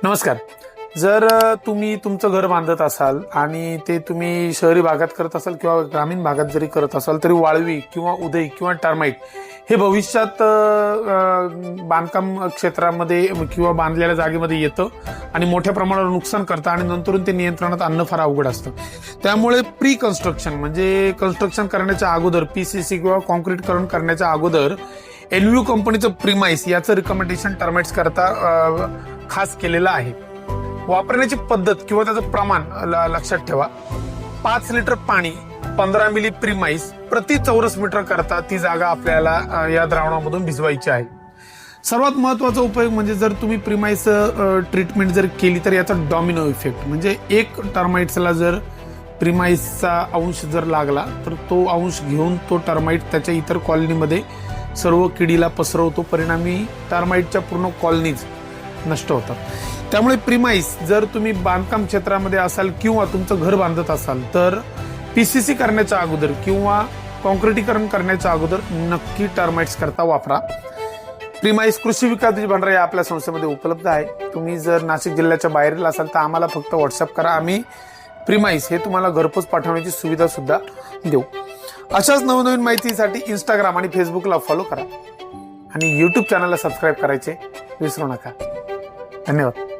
नमस्कार. जर तुम्ही तुमचं घर बांधत असाल आणि ते तुम्ही शहरी भागात करत असाल किंवा ग्रामीण भागात जरी करत असाल तरी वाळवी किंवा उदय किंवा टर्माइट हे भविष्यात बांधकाम क्षेत्रामध्ये किंवा बांधलेल्या जागेमध्ये येतं आणि मोठ्या प्रमाणावर नुकसान करतं आणि नंतरून ते नियंत्रणात आणणं फार अवघड असतं. त्यामुळे प्री कन्स्ट्रक्शन म्हणजे कन्स्ट्रक्शन करण्याच्या अगोदर पीसीसी किंवा कॉन्क्रीटकरण करण्याच्या अगोदर एनव्यू कंपनीचं प्रीमाइस याचं रिकमेंडेशन टर्माइट्स करता खास केलेलं आहे. वापरण्याची पद्धत किंवा त्याचं प्रमाण लक्षात ठेवा. 5 लिटर पाणी 15 मिली प्रीमाइस प्रति चौरस मीटर करता ती जागा आपल्याला या द्रावणामधून भिजवायची आहे. सर्वात महत्वाचा उपयोग म्हणजे जर तुम्ही प्रीमाइस ट्रीटमेंट जर केली तर याचा डॉमिनो इफेक्ट म्हणजे एक टर्माइट्सला जर प्रीमाइसचा अंश जर लागला तर तो अंश घेऊन तो टर्माइट त्याच्या इतर कॉलनीमध्ये सर्व किडीला पसरवतो. परिणामी टर्माइटच्या पूर्ण कॉलनीज नष्ट होतात. त्यामुळे प्रीमाइस जर तुम्ही बांधकाम क्षेत्रामध्ये असाल किंवा तुमचं घर बांधत असाल तर पीसीसी करण्याच्या अगोदर किंवा कॉन्क्रिटीकरण करण्याच्या अगोदर नक्की टर्माइट्स करता वापरा. प्रीमाइस कृषी विकास भंडारा या आपल्या संस्थेमध्ये उपलब्ध आहे. तुम्ही जर नाशिक जिल्ह्याच्या बाहेरील असाल तर आम्हाला फक्त व्हॉट्सअप करा. आम्ही प्रीमाइस हे तुम्हाला घरपोच पाठवण्याची सुविधा सुद्धा देऊ. अशाच नवनवीन माहितीसाठी इंस्टाग्राम आणि फेसबुकला फॉलो करा आणि यूट्यूब चॅनलला सबस्क्राईब करायचे विसरू नका. धन्यवाद.